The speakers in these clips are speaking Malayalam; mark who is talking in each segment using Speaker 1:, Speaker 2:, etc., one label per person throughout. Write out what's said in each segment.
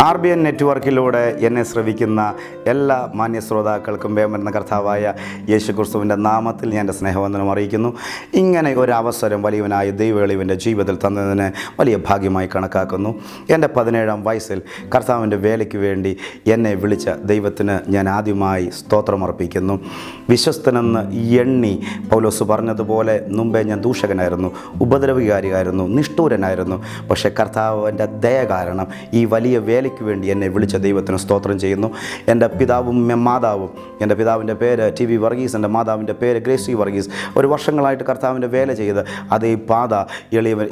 Speaker 1: RBN നെറ്റ്വർക്കിലൂടെ എന്നെ ശ്രവിക്കുന്ന എല്ലാ മാന്യ ശ്രോതാക്കൾക്കും വേമരുന്ന കർത്താവായ യേശുക്രിസ്തുവിൻ്റെ നാമത്തിൽ ഞാൻ എൻ്റെ സ്നേഹവന്ദനം അറിയിക്കുന്നു. ഇങ്ങനെ ഒരു അവസരം വലിയവനായ ദൈവവേളിവൻ്റെ ജീവിതത്തിൽ തന്നതിന് വലിയ ഭാഗ്യമായി കണക്കാക്കുന്നു. എൻ്റെ 17-ാം വയസ്സിൽ കർത്താവിൻ്റെ വേലയ്ക്ക് വേണ്ടി എന്നെ വിളിച്ച ദൈവത്തിന് ഞാൻ ആദ്യമായി സ്തോത്രമർപ്പിക്കുന്നു. വിശ്വസ്തനെന്ന് എണ്ണി പൗലോസ് പറഞ്ഞതുപോലെ മുമ്പേ ഞാൻ ദൂഷകനായിരുന്നു, ഉപദ്രവകാരിയായിരുന്നു, നിഷ്ഠൂരനായിരുന്നു. പക്ഷേ കർത്താവിൻ്റെ ദയ കാരണം ഈ വലിയ വേലയ്ക്ക് വേണ്ടി എന്നെ വിളിച്ച ദൈവത്തിന് സ്തോത്രം ചെയ്യുന്നു. എൻ്റെ പിതാവും മാതാവും, എൻ്റെ പിതാവിൻ്റെ പേര് TV വർഗീസ്, എൻ്റെ മാതാവിൻ്റെ പേര് ഗ്രേസി വർഗീസ്, ഒരു വർഷങ്ങളായിട്ട് കർത്താവിൻ്റെ വേല ചെയ്ത് അതേ പാത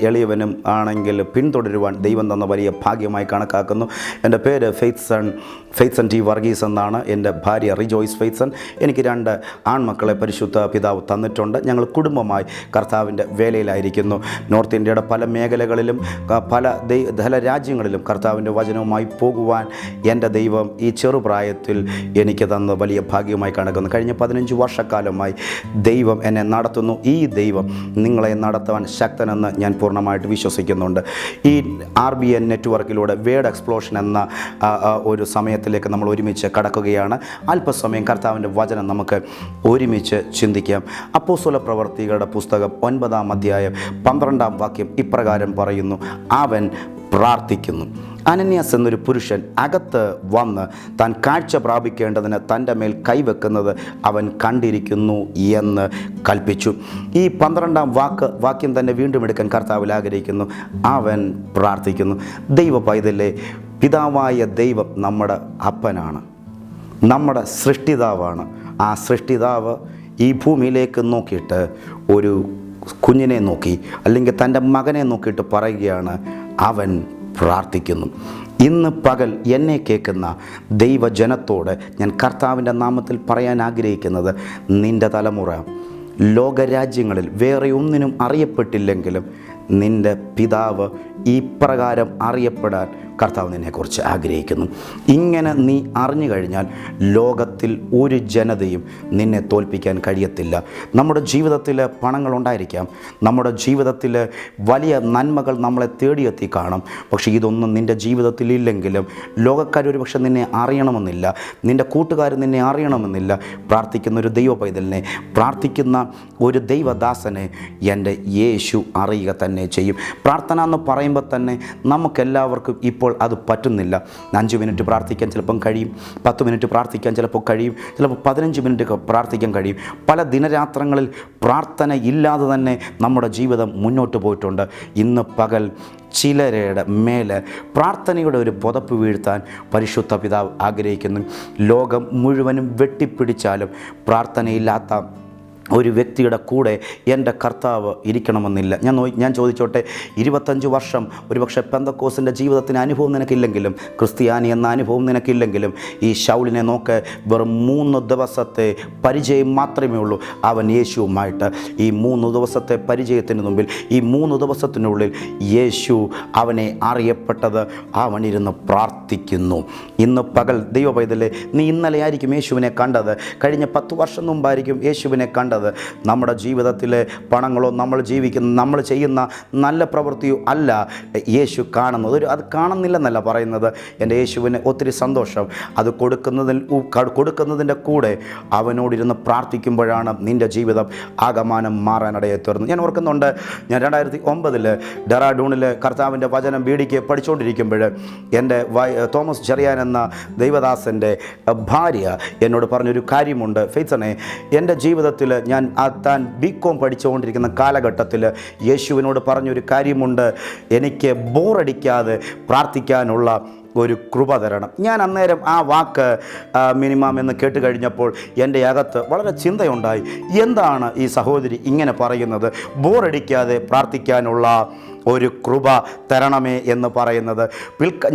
Speaker 1: എളിയവനും ആണെങ്കിൽ പിന്തുടരുവാൻ ദൈവം തന്ന വലിയ ഭാഗ്യമായി കണക്കാക്കുന്നു. എൻ്റെ പേര് ഫെയ്ത്സൺ T വർഗീസ് എന്നാണ്. എൻ്റെ ഭാര്യ റിജോയ്സ് ഫെയ്ത്സൺ. എനിക്ക് 2 ആൺമക്കളെ പരിശുദ്ധ പിതാവ് തന്നിട്ടുണ്ട്. ഞങ്ങൾ കുടുംബമായി കർത്താവിൻ്റെ വേലയിലായിരിക്കുന്നു. നോർത്ത് ഇന്ത്യയുടെ പല മേഖലകളിലും പല രാജ്യങ്ങളിലും കർത്താവിൻ്റെ വചനവുമായി പോകുവാൻ എൻ്റെ ദൈവം ഈ ചെറുപ്രായത്തിൽ എനിക്ക് തന്ന വലിയ ഭാഗ്യമായി കണക്കുന്നു. കഴിഞ്ഞ 15 വർഷക്കാലമായി ദൈവം എന്നെ നടത്തുന്നു. ഈ ദൈവം നിങ്ങളെ നടത്തുവാൻ ശക്തനെന്ന് ഞാൻ പൂർണ്ണമായിട്ട് വിശ്വസിക്കുന്നുണ്ട്. ഈ RBN നെറ്റ്വർക്കിലൂടെ വേർഡ് എക്സ്പ്ലോഷൻ എന്ന ഒരു സമയത്തിലേക്ക് നമ്മൾ ഒരുമിച്ച് കടക്കുകയാണ്. അല്പസമയം കർത്താവിൻ്റെ വചനം നമുക്ക് ഒരുമിച്ച് ചിന്തിക്കാം. അപ്പോസ്തല പ്രവർത്തികളുടെ പുസ്തകം 9-ാം അധ്യായം 12-ാം വാക്യം ഇപ്രകാരം പറയുന്നു: അവൻ പ്രാർത്ഥിക്കുന്നു. അനന്യാസ് എന്നൊരു പുരുഷൻ അകത്ത് വന്ന് താൻ കാഴ്ച പ്രാപിക്കേണ്ടതിന് തൻ്റെ മേൽ കൈവെക്കുന്നത് അവൻ കണ്ടിരിക്കുന്നു എന്ന് കൽപ്പിച്ചു. ഈ 12-ാം വാക്യം തന്നെ വീണ്ടും എടുക്കാൻ കർത്താവിൽ ആഗ്രഹിക്കുന്നു. അവൻ പ്രാർത്ഥിക്കുന്നു. ദൈവ പൈതലേ, പിതാവായ ദൈവം നമ്മുടെ അപ്പനാണ്, നമ്മുടെ സൃഷ്ടിതാവാണ്. ആ സൃഷ്ടിതാവ് ഈ ഭൂമിയിലേക്ക് നോക്കിയിട്ട് ഒരു കുഞ്ഞിനെ നോക്കി, അല്ലെങ്കിൽ തൻ്റെ മകനെ നോക്കിയിട്ട് പറയുകയാണ്, അവൻ പ്രാർത്ഥിക്കുന്നു. ഇന്ന് പകൽ എന്നെ കേൾക്കുന്ന ദൈവജനത്തോട് ഞാൻ കർത്താവിൻ്റെ നാമത്തിൽ പറയാൻ ആഗ്രഹിക്കുന്നത്, നിൻ്റെ തലമുറ ലോകരാജ്യങ്ങളിൽ വേറെ ഒന്നിനും അറിയപ്പെട്ടില്ലെങ്കിലും നിൻ്റെ പിതാവ് ഈ പ്രകാരം അറിയപ്പെടാൻ കർത്താവ് നിന്നെക്കുറിച്ച് ആഗ്രഹിക്കുന്നു. ഇങ്ങനെ നീ അറിഞ്ഞു കഴിഞ്ഞാൽ ലോകത്തിൽ ഒരു ജനതയും നിന്നെ തോൽപ്പിക്കാൻ കഴിയത്തില്ല. നമ്മുടെ ജീവിതത്തിൽ പണങ്ങളുണ്ടായിരിക്കാം, നമ്മുടെ ജീവിതത്തിൽ വലിയ നന്മകൾ നമ്മളെ തേടിയെത്തി കാണും. പക്ഷേ ഇതൊന്നും നിൻ്റെ ജീവിതത്തിൽ ഇല്ലെങ്കിലും ലോകക്കാരൊരു പക്ഷെ നിന്നെ അറിയണമെന്നില്ല, നിൻ്റെ കൂട്ടുകാർ നിന്നെ അറിയണമെന്നില്ല. പ്രാർത്ഥിക്കുന്ന ഒരു ദൈവ പൈതലിനെ, പ്രാർത്ഥിക്കുന്ന ഒരു ദൈവദാസനെ എൻ്റെ യേശു അറിയുക തന്നെ ചെയ്യും. പ്രാർത്ഥന എന്ന് പറയുമ്പോൾ തന്നെ നമുക്കെല്ലാവർക്കും ഇപ്പോൾ അത് പറ്റുന്നില്ല. 5 മിനിറ്റ് പ്രാർത്ഥിക്കാൻ ചിലപ്പം കഴിയും, 10 മിനിറ്റ് പ്രാർത്ഥിക്കാൻ ചിലപ്പോൾ കഴിയും, ചിലപ്പോൾ 15 മിനിറ്റ് പ്രാർത്ഥിക്കാൻ കഴിയും. പല ദിനരാത്രങ്ങളിൽ പ്രാർത്ഥന ഇല്ലാതെ തന്നെ നമ്മുടെ ജീവിതം മുന്നോട്ട് പോയിട്ടുണ്ട്. ഇന്ന് പകൽ ചിലരുടെ മേലെ പ്രാർത്ഥനയുടെ ഒരു പുതപ്പ് വീഴ്ത്താൻ പരിശുദ്ധ പിതാവ് ആഗ്രഹിക്കുന്നു. ലോകം മുഴുവനും വെട്ടിപ്പിടിച്ചാലും പ്രാർത്ഥനയില്ലാത്ത ഒരു വ്യക്തിയുടെ കൂടെ എൻ്റെ കർത്താവ് ഇരിക്കണമെന്നില്ല. ഞാൻ ചോദിച്ചോട്ടെ, 25 വർഷം ഒരുപക്ഷെ പെന്തക്കോസിൻ്റെ ജീവിതത്തിന് അനുഭവം നിനക്കില്ലെങ്കിലും, ക്രിസ്ത്യാനി എന്ന അനുഭവം നിനക്കില്ലെങ്കിലും, ഈ ശൗലിനെ നോക്ക്, വെറും 3 ദിവസത്തെ പരിചയം മാത്രമേ ഉള്ളൂ അവൻ യേശുവുമായിട്ട്. ഈ 3 ദിവസത്തെ പരിചയത്തിന് മുമ്പിൽ, ഈ 3 ദിവസത്തിനുള്ളിൽ യേശു അവനെ അറിയപ്പെട്ടത് അവനിരുന്ന് പ്രാർത്ഥിക്കുന്നു. ഇന്ന് പകൽ ദൈവ പൈതലേ, നീ ഇന്നലെ ആയിരിക്കും യേശുവിനെ കണ്ടത്, കഴിഞ്ഞ 10 വർഷം മുമ്പായിരിക്കും യേശുവിനെ കണ്ടത്. നമ്മുടെ ജീവിതത്തിലെ പണങ്ങളോ നമ്മൾ ചെയ്യുന്ന നല്ല പ്രവൃത്തിയോ അല്ല യേശു കാണുന്നത്. അത് കാണുന്നില്ലെന്നല്ല പറയുന്നത്. എൻ്റെ യേശുവിന് ഒത്തിരി സന്തോഷം. അത് കൊടുക്കുന്നതിൻ്റെ കൂടെ അവനോടിരുന്ന് പ്രാർത്ഥിക്കുമ്പോഴാണ് നിൻ്റെ ജീവിതം ആകമാനം മാറാനിടയെ തീർന്നു. ഞാൻ ഓർക്കുന്നുണ്ട്, ഞാൻ 2009 ഡെറാഡൂണിൽ കർത്താവിൻ്റെ വചനം BDക്ക് പഠിച്ചുകൊണ്ടിരിക്കുമ്പോൾ എൻ്റെ തോമസ് ചെറിയാൻ എന്ന ദൈവദാസൻ്റെ ഭാര്യ എന്നോട് പറഞ്ഞൊരു കാര്യമുണ്ട്: ഫെയ്ത്സണേ, എൻ്റെ ജീവിതത്തിൽ ഞാൻ താൻ BCom പഠിച്ചുകൊണ്ടിരിക്കുന്ന കാലഘട്ടത്തിൽ യേശുവിനോട് പറഞ്ഞൊരു കാര്യമുണ്ട്, എനിക്ക് ബോറടിക്കാതെ പ്രാർത്ഥിക്കാനുള്ള ഒരു കൃപ തരണം. ഞാൻ അന്നേരം ആ വാക്ക് മിനിമം എന്ന് കേട്ട് കഴിഞ്ഞപ്പോൾ എൻ്റെ അകത്ത് വളരെ ചിന്തയുണ്ടായി. എന്താണ് ഈ സഹോദരി ഇങ്ങനെ പറയുന്നത്? ബോറടിക്കാതെ പ്രാർത്ഥിക്കാനുള്ള ഒരു കൃപ തരണമേ എന്ന് പറയുന്നത്.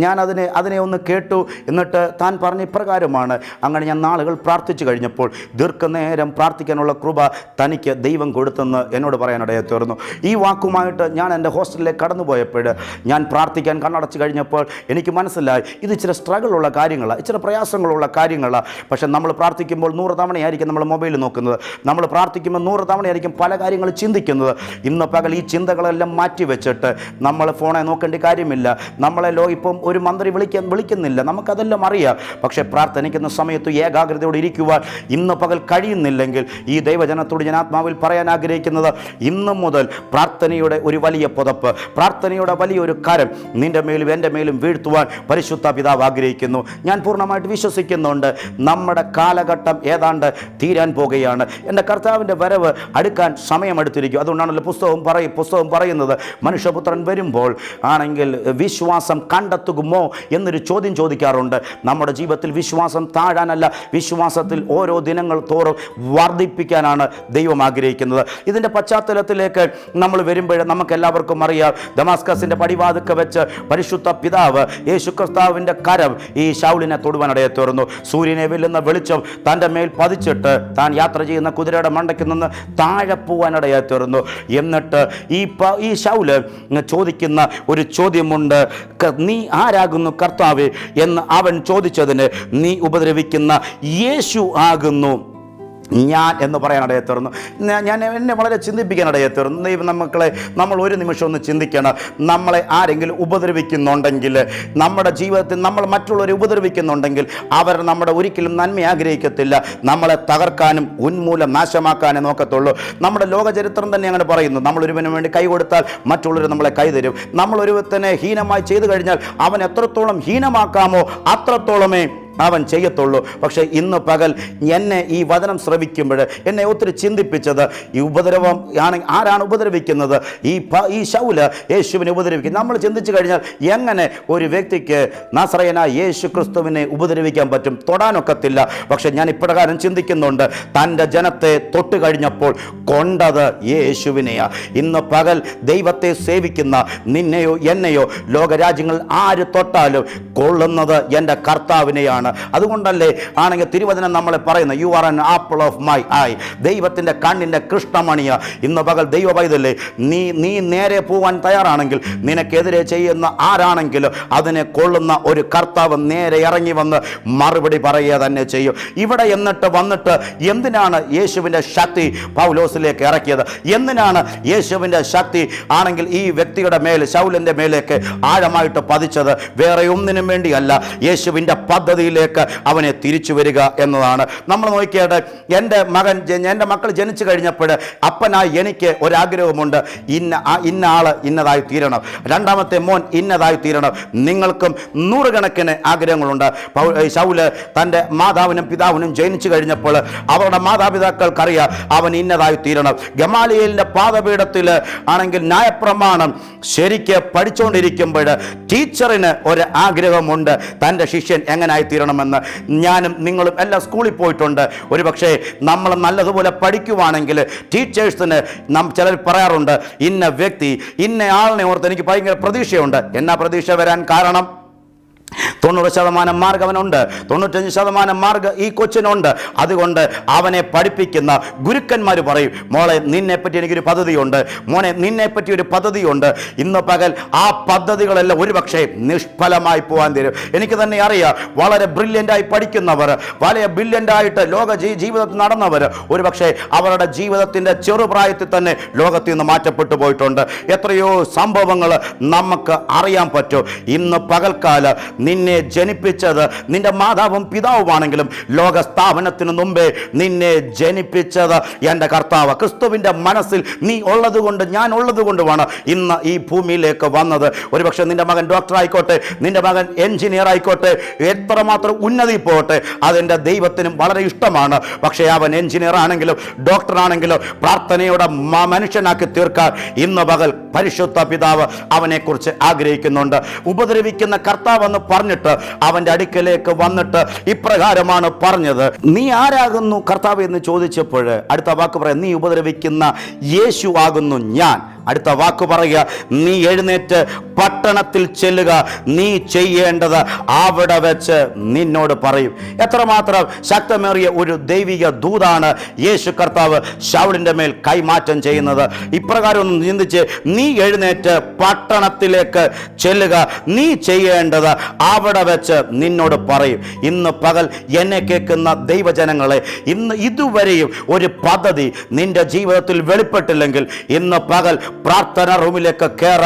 Speaker 1: ഞാൻ അതിനെ ഒന്ന് കേട്ടു. എന്നിട്ട് താൻ പറഞ്ഞ ഇപ്രകാരമാണ്: അങ്ങനെ ഞാൻ നാളുകൾ പ്രാർത്ഥിച്ചു കഴിഞ്ഞപ്പോൾ ദീർഘനേരം പ്രാർത്ഥിക്കാനുള്ള കൃപ തനിക്ക് ദൈവം കൊടുത്തെന്ന് എന്നോട് പറയാനിടയെ തീർന്നു. ഈ വാക്കുമായിട്ട് ഞാൻ എൻ്റെ ഹോസ്റ്റലിലേക്ക് കടന്നുപോയപ്പോൾ, ഞാൻ പ്രാർത്ഥിക്കാൻ കണ്ണടച്ച് കഴിഞ്ഞപ്പോൾ എനിക്ക് മനസ്സിലായി, ഇത് ഇച്ചിരി സ്ട്രഗിളുള്ള കാര്യങ്ങളാണ്, ഇച്ചിരി പ്രയാസങ്ങളുള്ള കാര്യങ്ങളാണ്. പക്ഷേ നമ്മൾ പ്രാർത്ഥിക്കുമ്പോൾ 100 തവണയായിരിക്കും നമ്മൾ മൊബൈൽ നോക്കുന്നത്, നമ്മൾ പ്രാർത്ഥിക്കുമ്പോൾ 100 തവണയായിരിക്കും പല കാര്യങ്ങൾ ചിന്തിക്കുന്നത്. ഇന്ന് പകൽ ഈ ചിന്തകളെല്ലാം മാറ്റി വെച്ചിട്ട് പതിച്ചിട്ട് നമ്മൾ ഫോണെ നോക്കേണ്ട കാര്യമില്ല. നമ്മളെ ഇപ്പം ഒരു മന്ത്രി വിളിക്കുന്നില്ല, നമുക്കതെല്ലാം അറിയാം. പക്ഷേ പ്രാർത്ഥനിക്കുന്ന സമയത്ത് ഏകാഗ്രതയോടെ ഇരിക്കുവാൻ ഇന്ന് പകൽ കഴിയുന്നില്ലെങ്കിൽ ഈ ദൈവജനത്തോട് ഞാൻ ആത്മാവിൽ പറയാൻ ആഗ്രഹിക്കുന്നത്, ഇന്നു മുതൽ പ്രാർത്ഥനയുടെ ഒരു വലിയ പുതപ്പ്, പ്രാർത്ഥനയുടെ വലിയൊരു കരം നിന്റെ മേലും എൻ്റെ മേലും വീഴ്ത്തുവാൻ പരിശുദ്ധ പിതാവ് ആഗ്രഹിക്കുന്നു. ഞാൻ പൂർണ്ണമായിട്ട് വിശ്വസിക്കുന്നുണ്ട്. നമ്മുടെ കാലഘട്ടം ഏതാണ്ട് തീരാൻ പോകുകയാണ്. എൻ്റെ കർത്താവിൻ്റെ വരവ് അടുക്കാൻ സമയമെടുത്തിരിക്കും. അതുകൊണ്ടാണല്ലോ പുസ്തകം പറയുന്നത്, മനുഷ്യപുത്രൻ വരുമ്പോൾ ആണെങ്കിൽ വിശ്വാസം കണ്ടെത്തുമോ എന്നൊരു ചോദ്യം ചോദിക്കാറുണ്ട്. നമ്മുടെ ജീവിതത്തിൽ വിശ്വാസം താഴാനല്ല, വിശ്വാസത്തിൽ ഓരോ ദിനങ്ങൾ തോറും വർദ്ധിപ്പിക്കാനാണ് ദൈവം ആഗ്രഹിക്കുന്നത്. ഇതിൻ്റെ പശ്ചാത്തലത്തിലേക്ക് നമ്മൾ വരുമ്പോൾ നമുക്കെല്ലാവർക്കും അറിയാം, ദമാസ്കസിൻ്റെ പടിവാതിൽക്കൽ വെച്ച് പരിശുദ്ധ പിതാവ് യേശു ക്രിസ്തുവിൻ്റെ കരം ഈ ശൗലിനെ തൊടുവാനിടയെ തീർന്നു. സൂര്യനെ വെല്ലുന്ന വെളിച്ചം തൻ്റെ മേൽ പതിച്ചിട്ട് താൻ യാത്ര ചെയ്യുന്ന കുതിരയുടെ മണ്ടയ്ക്ക് നിന്ന് താഴെ പോവാനിടയെ തീർന്നു. എന്നിട്ട് ഈ ശൗല് ചോദിക്കുന്ന ഒരു ചോദ്യമുണ്ട്, നീ ആരാകുന്നു കർത്താവേ എന്ന് അവൻ ചോദിച്ചതിന്, നീ ഉപദ്രവിക്കുന്ന യേശു ആകുന്നു ഞാൻ എന്ന് പറയാനിടയെ തീർന്നു. എന്നെ വളരെ ചിന്തിപ്പിക്കാനിടയെ തീർന്നു. നമ്മൾ ഒരു നിമിഷം ഒന്ന് ചിന്തിക്കണം. നമ്മളെ ആരെങ്കിലും ഉപദ്രവിക്കുന്നുണ്ടെങ്കിൽ, നമ്മുടെ ജീവിതത്തിൽ നമ്മൾ മറ്റുള്ളവരെ ഉപദ്രവിക്കുന്നുണ്ടെങ്കിൽ അവർ നമ്മുടെ ഒരിക്കലും നന്മ ആഗ്രഹിക്കത്തില്ല. നമ്മളെ തകർക്കാനും ഉന്മൂലം നാശമാക്കാനേ നോക്കത്തുള്ളൂ. നമ്മുടെ ലോകചരിത്രം തന്നെ അങ്ങനെ പറയുന്നു. നമ്മളൊരുവന് വേണ്ടി കൈ കൊടുത്താൽ മറ്റുള്ളവർ നമ്മളെ കൈതരും. നമ്മളൊരുവനെ ഹീനമായി ചെയ്തു കഴിഞ്ഞാൽ അവൻ എത്രത്തോളം ഹീനമാക്കാമോ അത്രത്തോളമേ അവൻ ചെയ്യത്തുള്ളൂ. പക്ഷേ ഇന്ന് പകൽ എന്നെ ഈ വചനം ശ്രവിക്കുമ്പോൾ എന്നെ ഒത്തിരി ചിന്തിപ്പിച്ചത്, ഈ ഉപദ്രവം ആരാണ് ഉപദ്രവിക്കുന്നത്? ഈ ശൗല് യേശുവിനെ ഉപദ്രവിക്കുന്നത്. നമ്മൾ ചിന്തിച്ചു കഴിഞ്ഞാൽ എങ്ങനെ ഒരു വ്യക്തിക്ക് നസറയനായ യേശു ക്രിസ്തുവിനെ ഉപദ്രവിക്കാൻ പറ്റും? തൊടാനൊക്കത്തില്ല. പക്ഷെ ഞാൻ ഇപ്രകാരം ചിന്തിക്കുന്നുണ്ട്, തൻ്റെ ജനത്തെ തൊട്ട് കഴിഞ്ഞപ്പോൾ കൊണ്ടത് യേശുവിനെയാ. ഇന്ന് പകൽ ദൈവത്തെ സേവിക്കുന്ന നിന്നെയോ എന്നെയോ ലോകരാജ്യങ്ങളിൽ ആര് തൊട്ടാലും കൊള്ളുന്നത് എൻ്റെ കർത്താവിനെയാണ്. അതുകൊണ്ടല്ലേ ആണെങ്കിൽ തിരുവചനം നമ്മളെ പറയുന്നത്, you are an apple of my I, ദൈവത്തിൻ്റെ കണ്ണിൻ്റെ കൃഷ്ണമണിയ. ഇന്ന് പകൽ ദൈവ പൈതലേ, നീ നേരെ പോകാൻ തയ്യാറാണെങ്കിൽ, നിനക്കെതിരെ ചെയ്യുന്ന ആരാണെങ്കിലും അതിനെ കൊള്ളുന്ന ഒരു കർത്താവ് നേരെ ഇറങ്ങി വന്ന് മറുപടി പറയുക തന്നെ ചെയ്യും. ഇവിടെ വന്നിട്ട് എന്തിനാണ് യേശുവിൻ്റെ ശക്തി പൗലോസിലേക്ക് ഇറക്കിയത്? എന്തിനാണ് യേശുവിൻ്റെ ശക്തി ആണെങ്കിൽ ഈ വ്യക്തിയുടെ മേൽ, ശൗലിൻ്റെ മേലേക്ക് ആഴമായിട്ട് പതിച്ചത്? വേറെ ഒന്നിനും വേണ്ടിയല്ല, യേശുവിൻ്റെ പദ്ധതിയിൽ അവനെ തിരിച്ചു വരിക എന്നതാണ്. നമ്മൾ നോക്കിയാട്ടെ, എൻ്റെ മക്കൾ ജനിച്ചു കഴിഞ്ഞപ്പോൾ അപ്പനായി എനിക്ക് ഒരാഗ്രഹമുണ്ട്, ഇന്ന ആള് ഇന്നതായി തീരണം, രണ്ടാമത്തെ മോൻ ഇന്നതായി തീരണം. നിങ്ങൾക്കും നൂറുകണക്കിന് ആഗ്രഹങ്ങളുണ്ട്. ശൗല് തൻ്റെ മാതാവിനും പിതാവിനും ജനിച്ചു കഴിഞ്ഞപ്പോൾ അവരുടെ മാതാപിതാക്കൾക്കറിയാം അവൻ ഇന്നതായി തീരണം. ഗമാലിയേലിൻ്റെ പാദപീഠത്തിൽ ആണെങ്കിൽ ന്യായപ്രമാണം ശരിക്ക് പഠിച്ചുകൊണ്ടിരിക്കുമ്പോൾ ടീച്ചറിന് ഒരു ആഗ്രഹമുണ്ട്, തൻ്റെ ശിഷ്യൻ എങ്ങനായി തീരണമെന്ന്. ഞാനും നിങ്ങളും എല്ലാം സ്കൂളിൽ പോയിട്ടുണ്ട്. ഒരു പക്ഷേ നമ്മൾ നല്ലതുപോലെ പഠിക്കുവാണെങ്കിൽ ടീച്ചേഴ്സിന് ചിലർ പറയാറുണ്ട്, ഇന്ന വ്യക്തി ഇന്ന ആളിനെ ഓർത്ത് എനിക്ക് ഭയങ്കര പ്രതീക്ഷയുണ്ട്. എന്നാ പ്രതീക്ഷ വരാൻ കാരണം? 90% മാർക്ക് അവനുണ്ട്, 95% മാർക്ക് ഈ കൊച്ചിനുണ്ട്. അതുകൊണ്ട് അവനെ പഠിപ്പിക്കുന്ന ഗുരുക്കന്മാർ പറയും, മോളെ നിന്നെപ്പറ്റി എനിക്കൊരു പദ്ധതിയുണ്ട്, മോനെ നിന്നെപ്പറ്റി ഒരു പദ്ധതിയുണ്ട്. ഇന്ന് പകൽ ആ പദ്ധതികളെല്ലാം ഒരു പക്ഷേ നിഷ്ഫലമായി പോകാൻ തരും. എനിക്ക് തന്നെ അറിയാം, വളരെ ബ്രില്യൻ്റായി പഠിക്കുന്നവർ, വളരെ ബ്രില്യൻ്റായിട്ട് ജീവിതത്തിൽ നടന്നവർ ഒരു പക്ഷേ അവരുടെ ജീവിതത്തിൻ്റെ ചെറുപ്രായത്തിൽ തന്നെ ലോകത്തിൽ നിന്ന് മാറ്റപ്പെട്ടു പോയിട്ടുണ്ട്. എത്രയോ സംഭവങ്ങൾ നമുക്ക് അറിയാൻ പറ്റും. ഇന്ന് പകൽക്കാലം നിന്നെ ജനിപ്പിച്ചത് നിന്റെ മാതാവും പിതാവുമാണെങ്കിലും ലോക സ്ഥാപനത്തിന് മുമ്പേ നിന്നെ ജനിപ്പിച്ചത് എൻ്റെ കർത്താവ്. ക്രിസ്തുവിൻ്റെ മനസ്സിൽ നീ ഉള്ളതുകൊണ്ട്, ഞാൻ ഉള്ളതുകൊണ്ടുമാണ് ഇന്ന് ഈ ഭൂമിയിലേക്ക് വന്നത്. ഒരുപക്ഷെ നിന്റെ മകൻ ഡോക്ടർ ആയിക്കോട്ടെ, നിന്റെ മകൻ എഞ്ചിനീയർ ആയിക്കോട്ടെ, എത്രമാത്രം ഉന്നതി പോകട്ടെ, അതെൻ്റെ ദൈവത്തിനും വളരെ ഇഷ്ടമാണ്. പക്ഷേ അവൻ എഞ്ചിനീയർ ആണെങ്കിലും ഡോക്ടർ ആണെങ്കിലും പ്രാർത്ഥനയുടെ മനുഷ്യനാക്കി തീർക്കാൻ ഇന്ന് പകൽ പരിശുദ്ധ പിതാവ് അവനെക്കുറിച്ച് ആഗ്രഹിക്കുന്നുണ്ട്. ഉപദ്രവിക്കുന്ന കർത്താവ് എന്ന് പറഞ്ഞിട്ട് അവൻ്റെ അടുക്കലേക്ക് വന്നിട്ട് ഇപ്രകാരമാണ് പറഞ്ഞത്, നീ ആരാകുന്നു കർത്താവ് എന്ന് ചോദിച്ചപ്പോൾ അടുത്ത വാക്ക് പറയാം, നീ ഉപദ്രവിക്കുന്ന യേശു ആകുന്നു ഞാൻ. അടുത്ത വാക്ക് പറയുക, നീ എഴുന്നേറ്റ് പട്ടണത്തിൽ ചെല്ലുക, നീ ചെയ്യേണ്ടത് അവിടെ വെച്ച് നിന്നോട് പറയും. എത്രമാത്രം ശക്തമേറിയ ഒരു ദൈവിക ദൂതാണ് യേശു കർത്താവ് ശൗലിൻ്റെ മേൽ കൈമാറ്റം ചെയ്യുന്നത്. ഇപ്രകാരം ഒന്ന് ചിന്തിച്ച്, നീ എഴുന്നേറ്റ് പട്ടണത്തിലേക്ക് ചെല്ലുക, നീ ചെയ്യേണ്ടത് അവിടെ വെച്ച് നിന്നോട് പറയും. ഇന്ന് പകൽ എന്നെ കേൾക്കുന്ന ദൈവജനങ്ങളെ, ഇന്ന് ഇതുവരെയും ഒരു പദ്ധതി നിന്റെ ജീവിതത്തിൽ വെളിപ്പെട്ടില്ലെങ്കിൽ ഇന്ന് പകൽ പ്രാർത്ഥന റൂമിലേക്ക് കയറ.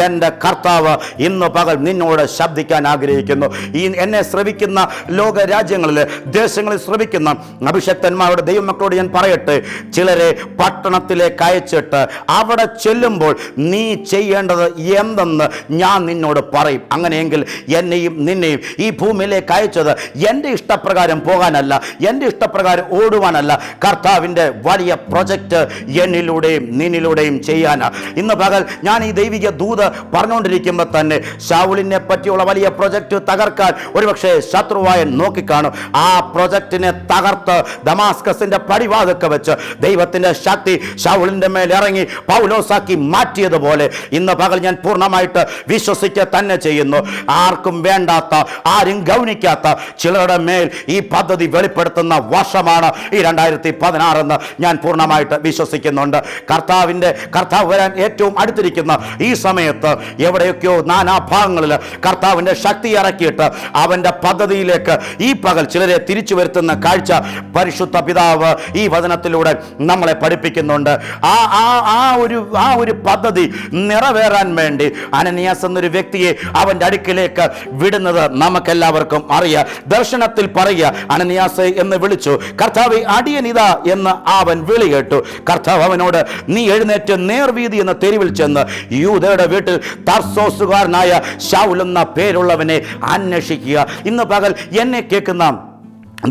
Speaker 1: എൻ്റെ കർത്താവ് ഇന്ന് പകൽ നിന്നോട് ശബ്ദിക്കാൻ ആഗ്രഹിക്കുന്നു. ഈ എന്നെ ശ്രവിക്കുന്ന ലോക രാജ്യങ്ങളിൽ, ദേശങ്ങളിൽ ശ്രവിക്കുന്ന അഭിഷക്തന്മാരുടെ ദൈവമക്കളോട് ഞാൻ പറയട്ടെ, ചിലരെ പട്ടണത്തിലേക്ക് അയച്ചിട്ട് അവിടെ ചെല്ലുമ്പോൾ നീ ചെയ്യേണ്ടത് എന്തെന്ന് ഞാൻ നിന്നോട് പറയും. അങ്ങനെയെങ്കിൽ എന്നെയും നിന്നെയും ഈ ഭൂമിയിലേക്ക് അയച്ചത് എൻ്റെ ഇഷ്ടപ്രകാരം പോകാനല്ല, എൻ്റെ ഇഷ്ടപ്രകാരം ഓടുവാനല്ല, കർത്താവിൻ്റെ വലിയ പ്രൊജക്റ്റ് എന്നിലൂടെയും നിന്നിലൂടെയും ചെയ്യാനാണ്. ഇന്ന് പകൽ ഞാൻ ഈ ദൈവിക ദൂത് പറഞ്ഞുകൊണ്ടിരിക്കുമ്പോൾ തന്നെ ശൗലിനെ പറ്റിയുള്ള വലിയ പ്രൊജക്റ്റ് തകർക്കാൻ ഒരുപക്ഷെ ശത്രുവായ നോക്കിക്കാണും. ആ പ്രൊജക്റ്റിനെ തകർത്ത് ദമാസ്കസിന്റെ പടിവാതൊക്കെ വെച്ച് ദൈവത്തിന്റെ ശക്തി ശൗലിന്റെ മേൽ ഇറങ്ങി പൗലോസാക്കി മാറ്റിയതുപോലെ ഇന്ന് പകൽ ഞാൻ പൂർണ്ണമായിട്ട് വിശ്വസിക്കുക തന്നെ ചെയ്യുന്നു. ആർക്കും വേണ്ടാത്ത, ആരും ഗൗനിക്കാത്ത ചിലരുടെ മേൽ ഈ പദ്ധതി വെളിപ്പെടുത്തുന്ന വർഷമാണ് ഈ 2016 എന്ന് ഞാൻ പൂർണ്ണമായിട്ട് വിശ്വസിക്കുന്നുണ്ട്. കർത്താവ് വരാൻ ഏറ്റവും അടുത്തിരിക്കുന്ന ഈ സമയത്ത് എവിടെയൊക്കെയോ നാനാഭാഗങ്ങളിൽ കർത്താവിന്റെ ശക്തി ഇറക്കിയിട്ട് അവന്റെ പദ്ധതിയിലേക്ക് ഈ പകൽ ചിലരെ തിരിച്ചു വരുത്തുന്ന കാഴ്ച പരിശുദ്ധ പിതാവ് ഈ വചനത്തിലൂടെ നമ്മളെ പഠിപ്പിക്കുന്നുണ്ട്. ആ ഒരു പദ്ധതി നിറവേറാൻ വേണ്ടി അനനിയാസ് എന്നൊരു വ്യക്തിയെ അവന്റെ അടുക്കിലേക്ക് വിടുന്നത് നമുക്കെല്ലാവർക്കും അറിയാം. ദർശനത്തിൽ പറയുക, അനനിയാസ് എന്ന് വിളിച്ചു. കർത്താവേ, അടിയനിതാ എന്ന് അവൻ വിളി കേട്ടു. കർത്താവ് അവനോട്, നീ എഴുന്നേറ്റ് നേർവീതി എന്ന തെരുവിൽ ചെന്ന് യൂദയുടെ വീട്ടിൽ തർസോസുകാരനായ ശൗൽ എന്ന പേരുള്ളവനെ അന്വേഷിക്കുക. ഇന്ന് പകൽ എന്നെ കേൾക്കുന്ന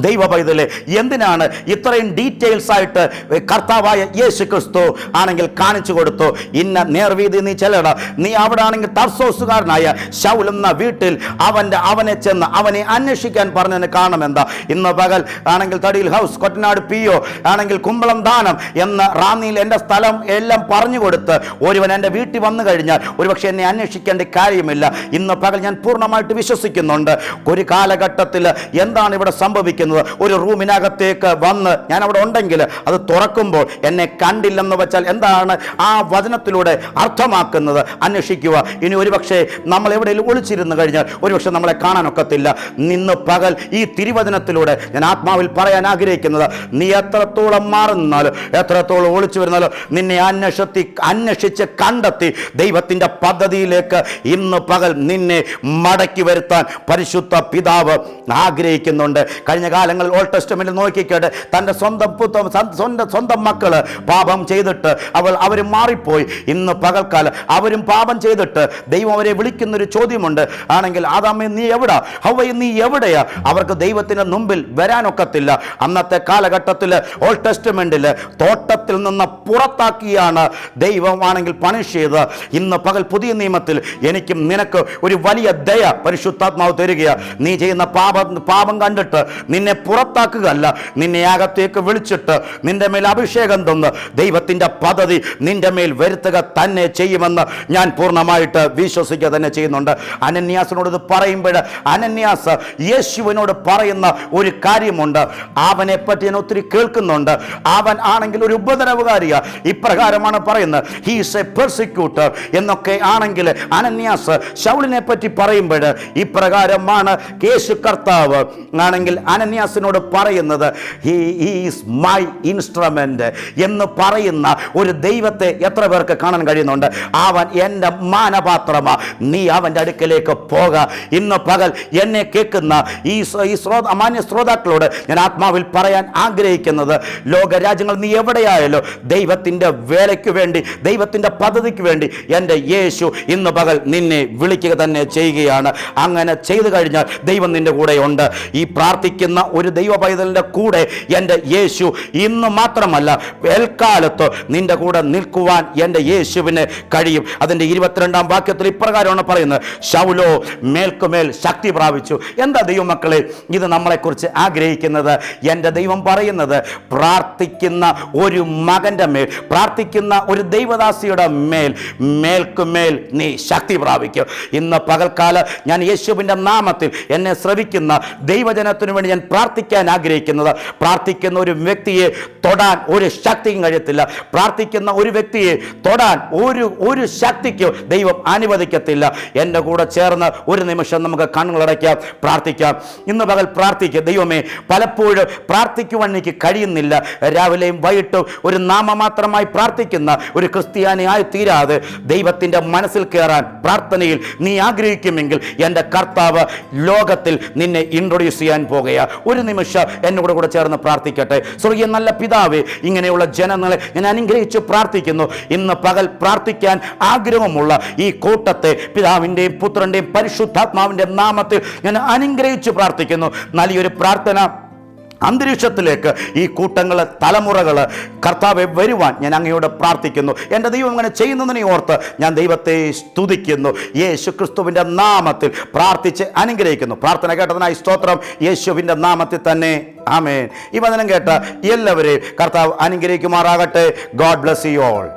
Speaker 1: ദൈവ പൈതലെ, എന്തിനാണ് ഇത്രയും ഡീറ്റെയിൽസ് ആയിട്ട് കർത്താവായ യേശു ക്രിസ്തു ആണെങ്കിൽ കാണിച്ചു കൊടുത്തു? ഇന്ന നേർവീതി നീ ചെല്ലട, നീ അവിടെ ആണെങ്കിൽ തർസോസുകാരനായ ശൗൽ എന്ന വീട്ടിൽ അവനെ ചെന്ന് അവനെ അന്വേഷിക്കാൻ പറഞ്ഞതിന് കാരണം എന്താ? ഇന്ന് പകൽ ആണെങ്കിൽ തടിയിൽ ഹൗസ്, കൊറ്റനാട് PO ആണെങ്കിൽ കുമ്പളം ദാനം എന്ന റാന്നിയിൽ എൻ്റെ സ്ഥലം എല്ലാം പറഞ്ഞു കൊടുത്ത് ഒരുവൻ എൻ്റെ വീട്ടിൽ വന്നു കഴിഞ്ഞാൽ ഒരുപക്ഷെ എന്നെ അന്വേഷിക്കേണ്ട കാര്യമില്ല. ഇന്ന് പകൽ ഞാൻ പൂർണ്ണമായിട്ട് വിശ്വസിക്കുന്നുണ്ട്. ഒരു കാലഘട്ടത്തിൽ എന്താണ് ഇവിടെ സംഭവിക്കുന്നത്? ഒരു റൂമിനകത്തേക്ക് വന്ന് ഞാൻ അവിടെ ഉണ്ടെങ്കിൽ അത് തുറക്കുമ്പോൾ എന്നെ കണ്ടില്ലെന്ന് വെച്ചാൽ എന്താണ് ആ വചനത്തിലൂടെ അർത്ഥമാക്കുന്നത്? അന്വേഷിക്കുക. ഇനി ഒരുപക്ഷെ നമ്മൾ എവിടെയെങ്കിലും ഒളിച്ചിരുന്നു കഴിഞ്ഞാൽ ഒരുപക്ഷെ നമ്മളെ കാണാനൊക്കത്തില്ല. നിന്ന് പകൽ ഈ തിരുവചനത്തിലൂടെ ഞാൻ ആത്മാവിൽ പറയാൻ ആഗ്രഹിക്കുന്നത്, നീ എത്രത്തോളം മാറുന്നാലും എത്രത്തോളം ഒളിച്ചു വരുന്നാലും നിന്നെ അന്വേഷിച്ച് കണ്ടെത്തി ദൈവത്തിൻ്റെ പദ്ധതിയിലേക്ക് ഇന്ന് പകൽ നിന്നെ മടക്കി വരുത്താൻ പരിശുദ്ധ പിതാവ് ആഗ്രഹിക്കുന്നുണ്ട്. കഴിഞ്ഞ കാലങ്ങളിൽ ഓൾഡ് ടെസ്റ്റമെന്റിൽ നോക്കിക്കേട്ട് തൻ്റെ സ്വന്തം മക്കള് പാപം ചെയ്തിട്ട് അവർ മാറിപ്പോയി. ഇന്ന് പകൽക്കാലം അവരും പാപം ചെയ്തിട്ട് ദൈവം അവരെ വിളിക്കുന്നൊരു ചോദ്യമുണ്ട്. ആണെങ്കിൽ ആദാമേ നീ എവിടാ, ഹവ്വേ നീ എവിടെയാ? അവർക്ക് ദൈവത്തിന് മുമ്പിൽ വരാനൊക്കത്തില്ല. അന്നത്തെ കാലഘട്ടത്തിൽ ഓൾഡ് ടെസ്റ്റമെന്റിൽ തോട്ടത്തിൽ നിന്ന് പുറത്താക്കിയാണ് ദൈവമാണെങ്കിൽ പണിഷ് ചെയ്ത്. ഇന്ന് പകൽ പുതിയ നിയമത്തിൽ എനിക്കും നിനക്ക് ഒരു വലിയ ദയ പരിശുദ്ധാത്മാവ് തരികയാ. നീ ചെയ്യുന്ന പാപം കണ്ടിട്ട് നിന്നെ പുറത്താക്കുകയല്ല, നിന്നെ അകത്തേക്ക് വിളിച്ചിട്ട് നിന്റെ മേൽ അഭിഷേകം തന്ന് ദൈവത്തിൻ്റെ പദ്ധതി നിന്റെ മേൽ വരുത്തുക തന്നെ ചെയ്യുമെന്ന് ഞാൻ പൂർണ്ണമായിട്ട് വിശ്വസിക്കുക തന്നെ ചെയ്യുന്നുണ്ട്. അനന്യാസിനോട് ഇത് പറയുമ്പോൾ അനന്യാസ് യേശുവിനോട് പറയുന്ന ഒരു കാര്യമുണ്ട്. അവനെ പറ്റി ഞാൻ ഒത്തിരി കേൾക്കുന്നുണ്ട്. അവൻ ആണെങ്കിൽ ഒരു ഉപദ്രവകാരിയാ. ഇപ്രകാരമാണ് പറയുന്നത്, ഹീ ഈസ് എ പെർസിക്യൂട്ടർ എന്നൊക്കെ ആണെങ്കിൽ അനന്യാസ് ശൗലിനെ പറ്റി പറയുമ്പോൾ ഇപ്രകാരമാണ് യേശു കർത്താവ് ആണെങ്കിൽ അനന്യാസിനോട് പറയുന്നത്, ഹി ഈസ് മൈ ഇൻസ്ട്രുമെന്റ് എന്ന് പറയുന്ന ഒരു ദൈവത്തെ എത്ര പേർക്ക് കാണാൻ കഴിയുന്നുണ്ട്? അവൻ എൻ്റെ മാനപാത്രമാ, നീ അവൻ്റെ അടുക്കലേക്ക് പോക. ഇന്ന് പകൽ എന്നെ കേൾക്കുന്ന ഈ മാന്യ ശ്രോതാക്കളോട് ഞാൻ ആത്മാവിൽ പറയാൻ ആഗ്രഹിക്കുന്നത്, ലോകരാജ്യങ്ങൾ നീ എവിടെയായാലും ദൈവത്തിൻ്റെ വേലയ്ക്ക് വേണ്ടി, ദൈവത്തിൻ്റെ പദ്ധതിക്ക് വേണ്ടി എൻ്റെ യേശു ഇന്ന് പകൽ നിന്നെ വിളിക്കുക തന്നെ ചെയ്യുകയാണ്. അങ്ങനെ ചെയ്തു കഴിഞ്ഞാൽ ദൈവം നിന്റെ കൂടെ ഉണ്ട്. ഈ പ്രാർത്ഥിക്കുന്ന ഒരു ദൈവ പൈതലിൻ്റെ കൂടെ എൻ്റെ യേശു ഇന്ന് മാത്രമല്ല എൽക്കാലത്ത് നിന്റെ കൂടെ നിൽക്കുവാൻ എൻ്റെ യേശുവിന് കഴിയും. അതിൻ്റെ 22-ാം വാക്യത്തിൽ ഇപ്രകാരമാണ് പറയുന്നത്, ശൗലോ മേൽക്കുമേൽ ശക്തി പ്രാപിച്ചു. എന്താ ദൈവമക്കളെ ഇത് നമ്മളെക്കുറിച്ച് ആഗ്രഹിക്കുന്നത്? എൻ്റെ ദൈവം പറയുന്നത്, പ്രാർത്ഥിക്കുന്ന ഒരു മകൻ്റെ മേൽ, പ്രാർത്ഥിക്കുന്ന ഒരു ദൈവദാസിയുടെ മേൽക്കുമേൽ നീ ശക്തി പ്രാപിക്കും. ഇന്ന് പകൽക്കാലം ഞാൻ യേശുവിൻ്റെ നാമത്തിൽ എന്നെ ശ്രവിക്കുന്ന ദൈവജനത്തിനു വേണ്ടി ഞാൻ പ്രാർത്ഥിക്കാൻ ആഗ്രഹിക്കുന്നത്, പ്രാർത്ഥിക്കുന്ന ഒരു വ്യക്തിയെ തൊടാൻ ഒരു ശക്തിയും കഴിയത്തില്ല. പ്രാർത്ഥിക്കുന്ന ഒരു വ്യക്തിയെ തൊടാൻ ഒരു ശക്തിക്ക് ദൈവം അനുവദിക്കത്തില്ല. എൻ്റെ കൂടെ ചേർന്ന് ഒരു നിമിഷം നമുക്ക് കണ്ണുകളടയ്ക്കാം, പ്രാർത്ഥിക്കാം. ഇന്ന് പകൽ പ്രാർത്ഥിക്കുക. ദൈവമേ, പലപ്പോഴും പ്രാർത്ഥിക്കുവാൻ എനിക്ക് കഴിയുന്നില്ല. രാവിലെയും വൈകിട്ടും ഒരു നാമമാത്രമായി പ്രാർത്ഥിക്കുന്ന ഒരു ക്രിസ്ത്യാനിയായി തീരാതെ ദൈവത്തിൻ്റെ മനസ്സിൽ കയറാൻ പ്രാർത്ഥനയിൽ നീ ആഗ്രഹിക്കുമെങ്കിൽ എൻ്റെ കർത്താവ് ലോകത്തിൽ നിന്നെ ഇൻട്രൊഡ്യൂസ് ചെയ്യാൻ പോകുകയാണ്. ഒരു നിമിഷം എന്നോട് കൂടെ ചേർന്ന് പ്രാർത്ഥിക്കട്ടെ. സ്വർഗീയ നല്ല പിതാവേ, ഇങ്ങനെയുള്ള ജനങ്ങളെ ഞാൻ അനുഗ്രഹിച്ച് പ്രാർത്ഥിക്കുന്നു. ഇന്ന് പകൽ പ്രാർത്ഥിക്കാൻ ആഗ്രഹമുള്ള ഈ കൂട്ടത്തെ പിതാവിൻ്റെയും പുത്രൻ്റെയും പരിശുദ്ധാത്മാവിൻ്റെ നാമത്തിൽ ഞാൻ അനുഗ്രഹിച്ച് പ്രാർത്ഥിക്കുന്നു. നല്ലൊരു പ്രാർത്ഥന അന്തരീക്ഷത്തിലേക്ക് ഈ കൂട്ടങ്ങൾ, തലമുറകൾ കർത്താവെ വരുവാൻ ഞാൻ അങ്ങയോട് പ്രാർത്ഥിക്കുന്നു. എൻ്റെ ദൈവം അങ്ങനെ ചെയ്യുന്നതിനെ ഓർത്ത് ഞാൻ ദൈവത്തെ സ്തുതിക്കുന്നു. യേശു ക്രിസ്തുവിൻ്റെ നാമത്തിൽ പ്രാർത്ഥിച്ച് അനുഗ്രഹിക്കുന്നു. പ്രാർത്ഥന കേട്ടതിനായി സ്തോത്രം. യേശുവിൻ്റെ നാമത്തിൽ തന്നെ ആമേൻ. ഈ വചനം കേട്ട എല്ലാവരെയും കർത്താവ് അനുഗ്രഹിക്കുമാറാകട്ടെ. God bless you all.